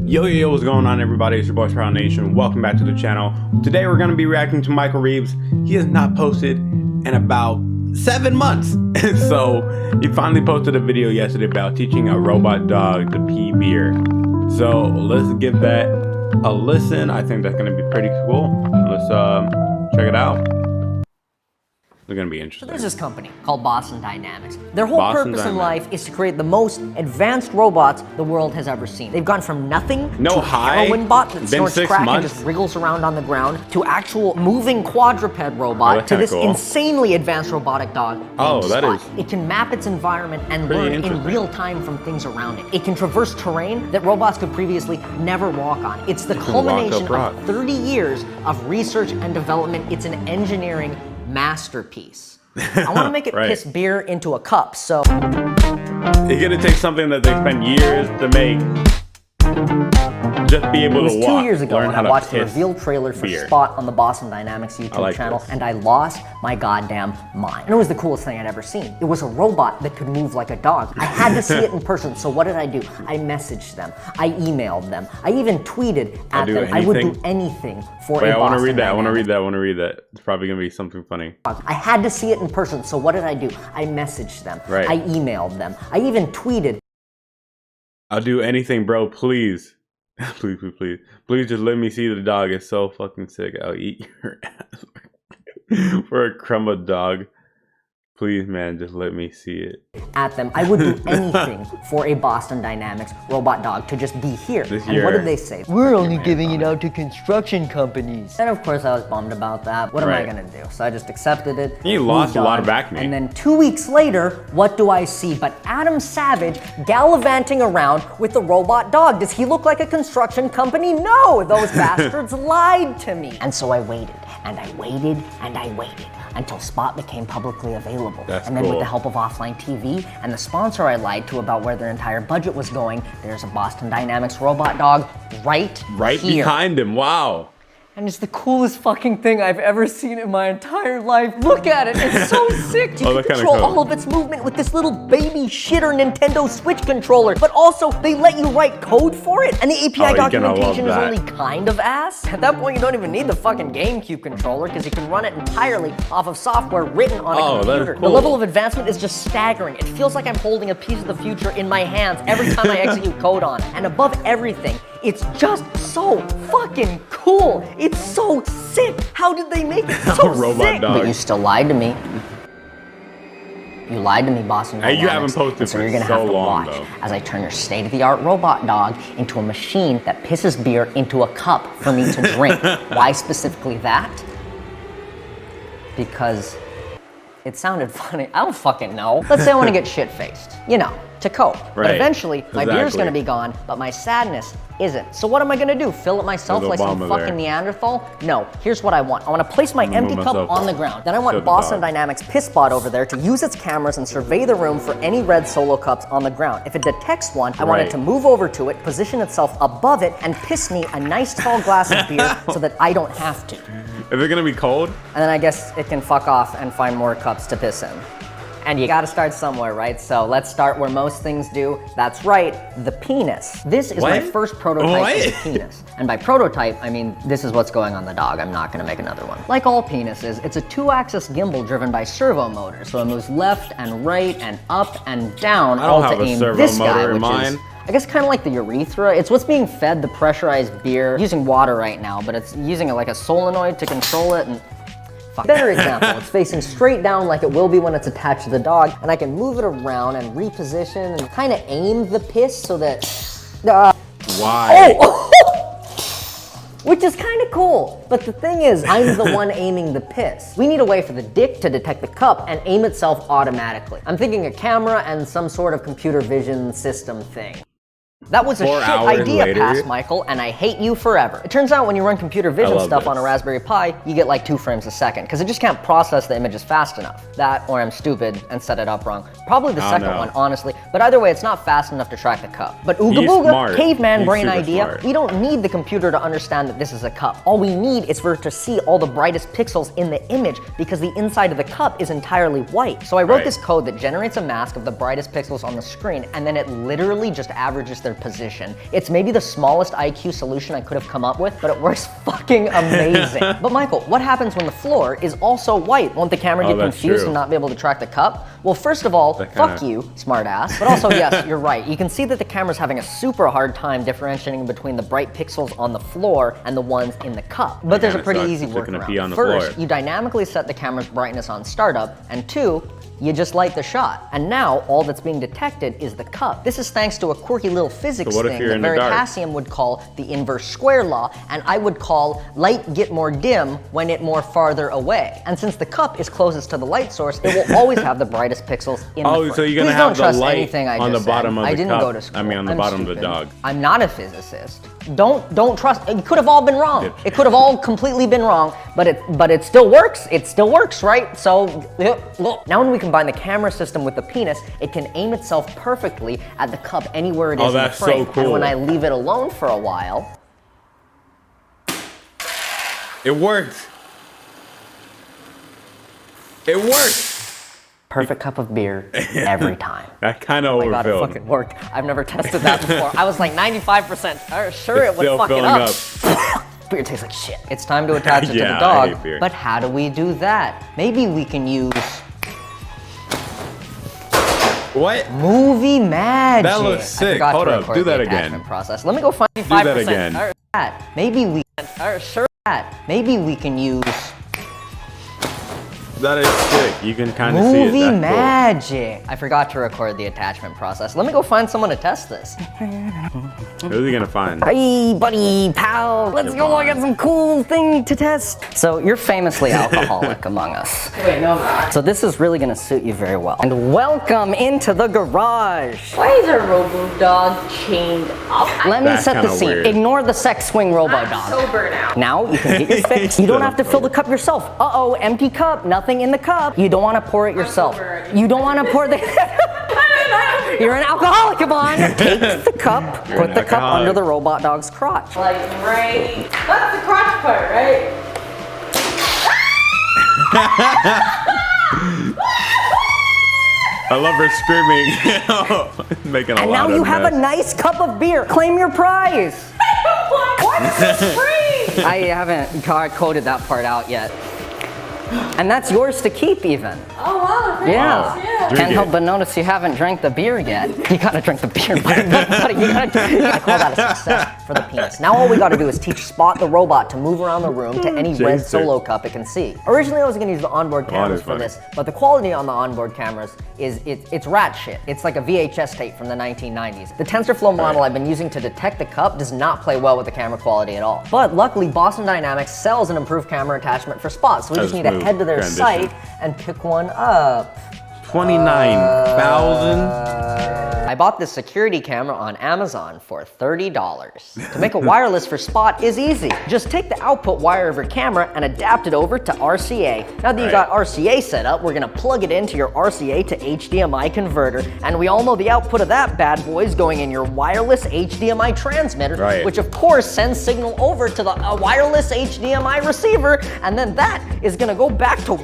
Yo, what's going on, everybody? It's your boy Sprout Nation. Welcome back to the channel. Today we're going to be reacting to Michael Reeves. He has not posted in about 7 months. So he finally posted a video yesterday about teaching a robot dog to pee beer. So let's give that a listen. I think that's going to be pretty cool. Let's check it out. They're gonna be interesting. So there's this company called Boston Dynamics. Their whole purpose in life is to create the most advanced robots the world has ever seen. They've gone from nothing to a heroin bot that snorts crack and just wriggles around on the ground to actual moving quadruped robot to this insanely advanced robotic dog. It can map its environment and learn in real time from things around it. It can traverse terrain that robots could previously never walk on. It's the culmination of 30 years of research and development. It's an engineering masterpiece. I want to make it piss beer into a cup, so you're gonna take something that they spend years to make, just be able to walk. 2 years ago when I watched the reveal trailer for Spot on the Boston Dynamics YouTube channel, and I lost my goddamn mind. And it was the coolest thing I'd ever seen. It was a robot that could move like a dog. I had to see it in person, so what did I do? I messaged them, I emailed them, I even tweeted at them. I would do anything for a Boston Dynamics. I want to read that. It's probably gonna be something funny. I had to see it in person, so what did I do? I messaged them, I emailed them, I even tweeted. I'll do anything, bro, please. Please just let me see the dog. It's so fucking sick. I'll eat your ass for a crumb of dog. Please, man, just let me see it. At them, I would do anything for a Boston Dynamics robot dog to just be here. And what did they say? We're only giving it out to construction companies. And of course I was bummed about that. What am I gonna do? So I just accepted it. You lost a lot of acne. And then 2 weeks later, what do I see but Adam Savage gallivanting around with the robot dog? Does he look like a construction company? No, those bastards lied to me. And so I waited, and I waited, and I waited until Spot became publicly available. That's and then with the help of offline TV and the sponsor I lied to about where their entire budget was going, there's a Boston Dynamics robot dog right here. Behind him, wow. And it's the coolest fucking thing I've ever seen in my entire life. Look at it, it's so sick. You can control all of its movement with this little baby shitter Nintendo Switch controller, but also they let you write code for it, and the API documentation is only kind of ass. At that point, you don't even need the fucking GameCube controller because you can run it entirely off of software written on a computer. The level of advancement is just staggering. It feels like I'm holding a piece of the future in my hands every time I execute code on it. And above everything, it's just so fucking cool. It's so sick. How did they make it so sick? But you still lied to me. You lied to me, Boston Dynamics. Hey, you haven't posted so you're gonna have to watch as I turn your state-of-the-art robot dog into a machine that pisses beer into a cup for me to drink. Why specifically that? Because it sounded funny. I don't fucking know. Let's say I want to get shit-faced. You know, to cope. But eventually, my beer's gonna be gone, but my sadness isn't. So what am I gonna do? Fill it myself like some fucking Neanderthal? No, here's what I want. I wanna place my empty cup on the ground. Then I want Boston Dynamics PissBot over there to use its cameras and survey the room for any red Solo cups on the ground. If it detects one, I want it to move over to it, position itself above it, and piss me a nice tall glass of beer so that I don't have to. Is it gonna be cold? And then I guess it can fuck off and find more cups to piss in. And you gotta start somewhere, right? So let's start where most things do. That's right, the penis. This is my first prototype of the penis. And by prototype, I mean this is what's going on the dog. I'm not gonna make another one. Like all penises, it's a 2-axis gimbal driven by servo motors. So it moves left and right and up and down, all to aim this guy, which is, I guess kind of like the urethra. It's what's being fed the pressurized beer. I'm using water right now, but it's using like a solenoid to control it. And better example, it's facing straight down like it will be when it's attached to the dog, and I can move it around and reposition and kind of aim the piss so that... Which is kind of cool, but the thing is, I'm the one aiming the piss. We need a way for the dick to detect the cup and aim itself automatically. I'm thinking a camera and some sort of computer vision system thing. That was a shit idea, Past Michael, and I hate you forever. It turns out when you run computer vision stuff on a Raspberry Pi, you get like 2 frames a second, because it just can't process the images fast enough. That, or I'm stupid and set it up wrong. Probably the second one, honestly. But either way, it's not fast enough to track the cup. But Ooga Booga, caveman brain idea, we don't need the computer to understand that this is a cup. All we need is for it to see all the brightest pixels in the image, because the inside of the cup is entirely white. So I wrote this code that generates a mask of the brightest pixels on the screen, and then it literally just averages their position. It's maybe the smallest IQ solution I could have come up with, but it works fucking amazing. But Michael, what happens when the floor is also white? Won't the camera get confused and not be able to track the cup? Well, first of all, fuck you, smart ass. But also, yes, you're right. You can see that the camera's having a super hard time differentiating between the bright pixels on the floor and the ones in the cup. But there's a pretty easy workaround. First, you dynamically set the camera's brightness on startup, and two, you just light the shot. And now all that's being detected is the cup. This is thanks to a quirky little physics thing that Veritasium would call the inverse square law, and I would call light get more dim when it more farther away. And since the cup is closest to the light source, it will always have the brightest pixels in the frame. So you're gonna have the light on the bottom of the cup. I didn't go to school. I mean, on the bottom of the dog. I'm not a physicist. Don't trust. It could have all been wrong. It could have all completely been wrong, but it still works. It still works, right? So look. Now when we combine the camera system with the penis, it can aim itself perfectly at the cup anywhere it is in the frame. So cool. And when I leave it alone for a while, it works. It works. Perfect cup of beer every time. That kind of overfilled. Oh my God, it fucking worked. I've never tested that before. I was like 95% sure it would fuck it up. Beer tastes like shit. It's time to attach it to the dog. I hate beer. But how do we do that? Maybe we can use what? Movie magic. That looks sick. Hold up, do that again. Process. Let me go find 5%. Do that again. Maybe we can use that is sick. You can kind of see it. Movie magic. Cool. I forgot to record the attachment process. Let me go find someone to test this. Who's he gonna find? Hey, buddy, pal. Let's go look at some cool thing to test. So you're famously alcoholic among us. Wait, no, I'm not. So this is really gonna suit you very well. And welcome into the garage. Why is a robo dog chained up? Let me set the scene. Weird. Ignore the sex swing robo dog. I'm sober now. Now you can get your fix. You don't have to fill the cup yourself. Uh-oh, empty cup, nothing in the cup. You don't want to pour it yourself. You don't want to pour the... You're an alcoholic, Yvonne. Take the cup, put the cup under the robot dog's crotch. Like right... That's the crotch part, right? I love her screaming. Making a lot of And now you have mess. a nice cup of beer. Claim your prize. What is this free? I haven't coded that part out yet. And that's yours to keep even. Oh wow, thanks. Yeah. Yeah. Can't help but notice you haven't drank the beer yet. You gotta drink the beer, buddy. You gotta call that a success for the penis. Now all we gotta do is teach Spot the robot to move around the room to any red solo cup it can see. Originally I was gonna use the onboard cameras for this, but the quality on the onboard cameras is it's rat shit. It's like a VHS tape from the 1990s. The TensorFlow model I've been using to detect the cup does not play well with the camera quality at all. But luckily Boston Dynamics sells an improved camera attachment for Spot, so we just need to head to their site and pick one up. 29,000. I bought this security camera on Amazon for $30. To make a wireless for Spot is easy. Just take the output wire of your camera and adapt it over to RCA. Now that you got RCA set up, we're gonna plug it into your RCA to HDMI converter, and we all know the output of that bad boy is going in your wireless HDMI transmitter, which of course sends signal over to the wireless HDMI receiver, and then that is gonna go back to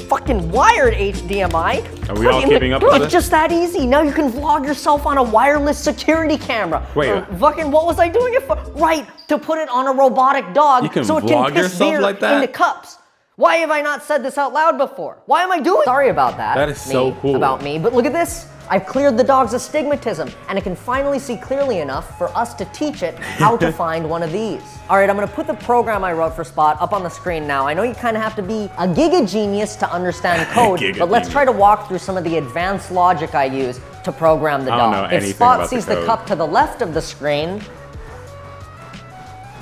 fucking wired HDMI. Are we all keeping up with this? It's just that easy. Now you can vlog yourself on a wireless security camera. Wait. Fucking what was I doing it for? Right, to put it on a robotic dog so it can piss beer like that? into cups. Why have I not said this out loud before? Why am I doing? Sorry about that. That is so cool. About me, but look at this. I've cleared the dog's astigmatism, and it can finally see clearly enough for us to teach it how to find one of these. All right, I'm gonna put the program I wrote for Spot up on the screen now. I know you kind of have to be a giga genius to understand code, but let's try to walk through some of the advanced logic I use to program the dog. If Spot sees the cup to the left of the screen,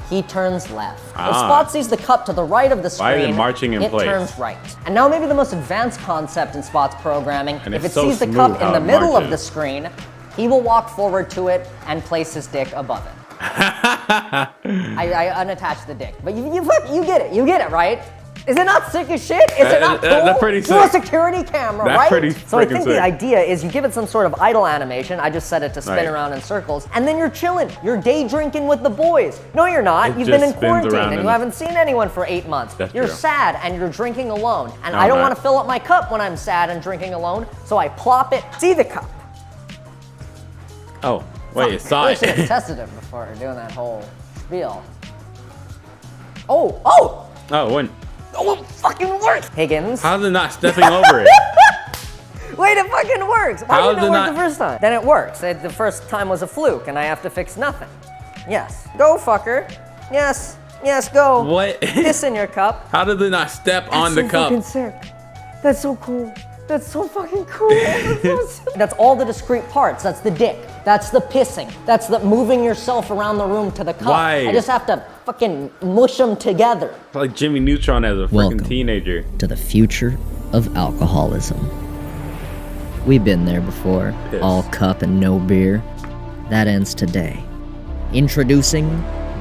he turns left. If Spot sees the cup to the right of the screen, it turns right. And now maybe the most advanced concept in Spot's programming, if it sees the cup in the middle of the screen, he will walk forward to it and place his dick above it. I unattached the dick, but you get it, right? Is it not sick as shit? Is it not cool? That's pretty sick. Through a security camera, That's right? pretty So I think sick. the idea is you give it some sort of idle animation. I just set it to spin around in circles, and then you're chilling. You're day drinking with the boys. No, you're not. You've been in quarantine and you haven't seen anyone for 8 months. You're sad and you're drinking alone. And I don't want to fill up my cup when I'm sad and drinking alone, so I plop it. See the cup. Oh. Wait, it's saw I it. should have tested it before doing that whole spiel. Oh! Oh, when? Oh, it fucking works! Higgins. How's it not stepping over it? Wait, it fucking works! Why How didn't did it work not- the first time? Then it works. The first time was a fluke, and I have to fix nothing. Yes. Go, fucker. Yes. Yes, go. What? Piss in your cup. How did it not step on the That's so cup? fucking sick. That's so cool. That's so fucking cool. That's, so sick. That's all the discrete parts. That's the dick. That's the pissing. That's the moving yourself around the room to the cup. Why? I just have to fucking mush them together. It's like Jimmy Neutron as a freaking Welcome. teenager. To the future of alcoholism. We've been there before. Piss. All cup and no beer. That ends today. Introducing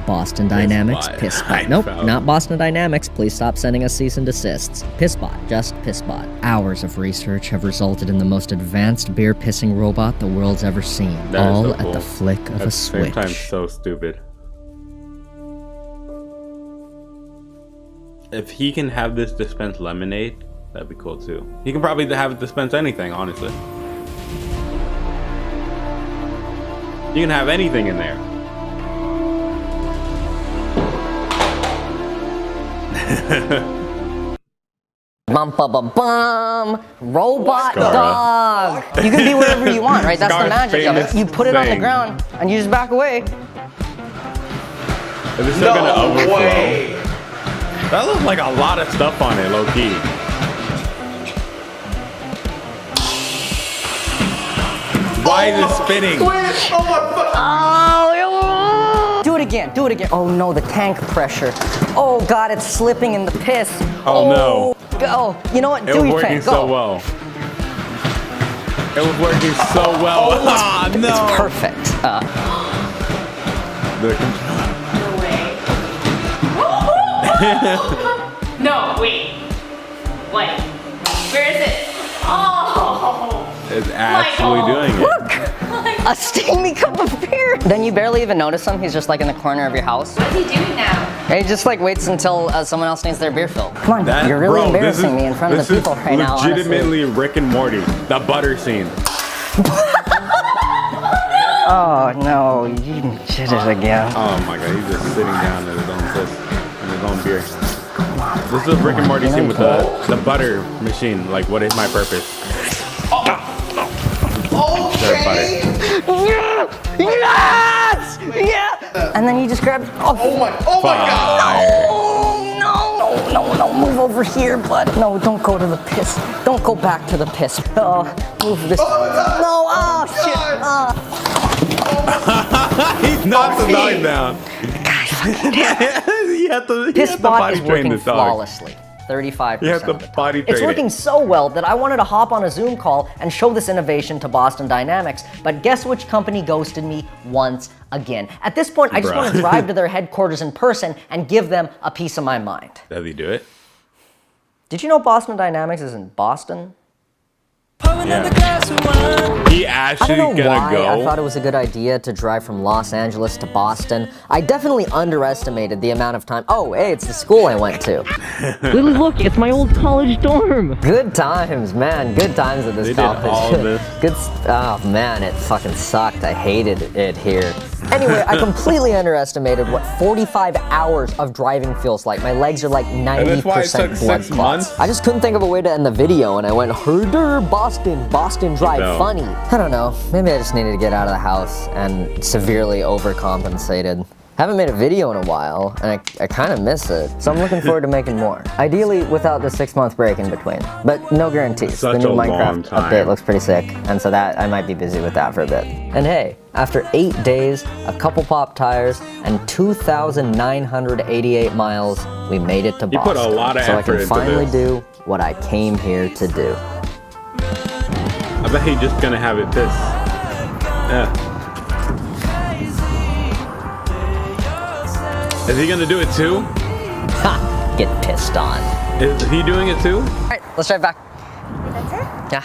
Boston Dynamics Pissbot. Pissbot. I Nope, found- not Boston Dynamics. Please stop sending us cease and desists. Pissbot, just Pissbot. Hours of research have resulted in the most advanced beer pissing robot the world's ever seen. That is all so at cool. the flick of At a the same switch. time, so stupid. If he can have this dispense lemonade, that'd be cool too. He can probably have it dispense anything, honestly. You can have anything in there. Bum bum bum bum. Robot Scar. dog. You can be wherever you want, right? That's the Scar's magic of it. famous You put it on the saying. ground and you just back away. Is it still gonna overflow? That looks like a lot of stuff on it, low key. Why is it spinning? Do it again. Do it again. Oh no, the tank pressure. Oh god, it's slipping in the piss. Oh, no. Go. You know what? It Do was your working thing. Go. so well. It was working so well. Ah, It's no. perfect. The control- No, wait. Wait. Where is it? Oh! It's actually Michael. doing it. A steamy cup of beer. Then you barely even notice him. He's just like in the corner of your house. What's he doing now? And he just like waits until someone else needs their beer filled. Come on, That- you're really bro, embarrassing me in front of the people right now. honestly. Legitimately Rick and Morty, the butter scene. Oh no, you did it again. Oh my god, he's just sitting down at his own piss and his own beer. This is Rick and Morty scene with the butter machine. Like, what is my purpose? Serve butter. Yes! Yeah! And then you just grab. Oh my God! No, move over here, bud. No, don't go to the piss. Don't go back to the piss. Oh, move this. No, oh shit. He knocked the dog down. You have to Piss bot potty is train working this dog. flawlessly. 35% You have to of the time. potty It's train working it. so well that I wanted to hop on a Zoom call and show this innovation to Boston Dynamics, but guess which company ghosted me once again? At this point, I just Bruh. want to drive to their headquarters in person and give them a piece of my mind. Does he do it? Did you know Boston Dynamics is in Boston? Yeah. He I actually don't know gonna why go. I thought it was a good idea to drive from Los Angeles to Boston. I definitely underestimated the amount of time. Oh, hey, it's the school I went to. Lily, look, it's my old college dorm. Good times, man. Good times at this They did college. all of this. Oh man, it fucking sucked. I hated it here. Anyway, I completely underestimated what 45 hours of driving feels like. My legs are like 90% that's why it took blood 6 clots. months? I just couldn't think of a way to end the video, and I went, herder, Boston drive, No. funny. I don't know. Maybe I just needed to get out of the house and severely overcompensated. Haven't made a video in a while, and I kind of miss it. So I'm looking forward to making more. Ideally, without the 6-month break in between. But no guarantees. Such the new a long Minecraft time. update looks pretty sick, and so that I might be busy with that for a bit. And hey, after 8 days, a couple pop tires, and 2,988 miles, we made it to You Boston. put a lot of so I effort can into finally this. do what I came here to do. I bet he's just gonna have it piss. Yeah. Is he gonna do it too? Ha! Get pissed on. Is he doing it too? All right, let's drive back. Yeah.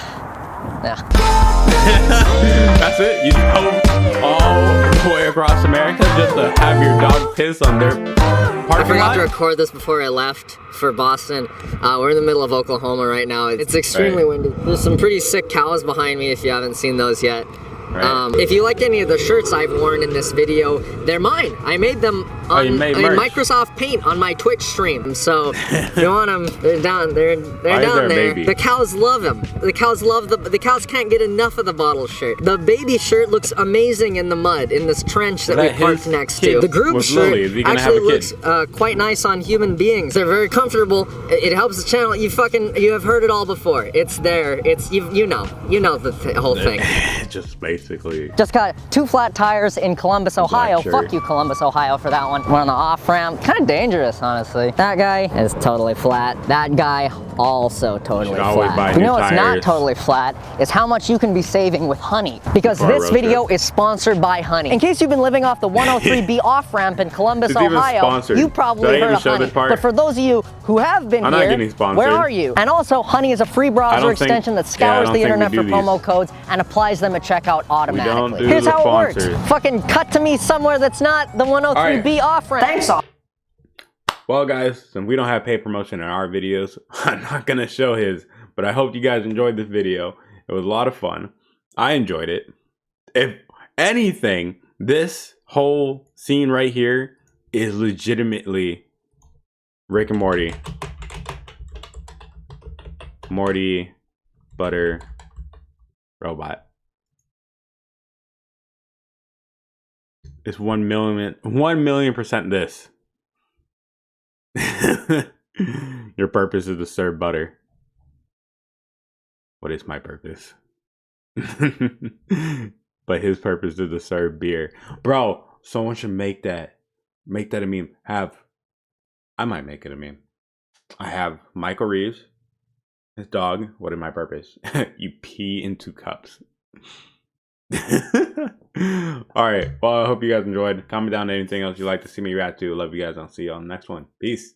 That's it? You drove all the way across America just to have your dog piss on their I parking forgot lot? to record this before I left for Boston. We're in the middle of Oklahoma right now. It's extremely Right. windy. There's some pretty sick cows behind me if you haven't seen those yet. Right. If you like any of the shirts I've worn in this video, they're mine. I made them on you made in merch. Microsoft Paint on my Twitch stream. So if you want them, they're down. They're Why is down there a there. baby? The cows love them. The cows love the cows can't get enough of the bottle shirt. The baby shirt looks amazing in the mud in this trench that we that parked his next kid to. The group with shirt Lily? Is he gonna have actually a kid? looks quite nice on human beings. They're very comfortable. It helps the channel. You have heard it all before. It's there. It's you know the whole thing. Just basically. Just got 2 flat tires in Columbus, Ohio. shirt. Fuck you, Columbus, Ohio, for that one. We're on the off-ramp. Kind of dangerous, honestly. That guy is totally flat. That guy also totally Should always buy flat. You new know what's not tires. totally flat is how much you can be saving with Honey. Because Before a this road video trip. is sponsored by Honey. In case you've been living off the 103B off-ramp in Columbus, It's even Ohio, sponsored. you Did I probably even heard of show Honey. this part? But for those of you who have been I'm not here, getting sponsored. where are you? And also, Honey is a free I browser don't think- extension that yeah, I scours don't the think we internet do for these. promo codes and applies them at checkout automatically. do Here's the how it works. sponsors. Fucking cut to me somewhere that's not the 103B off-ramp. Thanks, all. Well, guys, since we don't have paid promotion in our videos, I'm not gonna show his. But I hope you guys enjoyed this video. It was a lot of fun. I enjoyed it. If anything, this whole scene right here is legitimately Rick and Morty. Morty, butter, robot. It's 1 million% this. Your purpose is to serve butter. What is my purpose? But his purpose is to serve beer. Bro, someone should make that. Make that a meme. I might make it a meme. I have Michael Reeves, his dog. What is my purpose? You pee into cups. Alright, well, I hope you guys enjoyed. Comment down anything else you'd like to see me react to. Love you guys. I'll see you on the next one. Peace.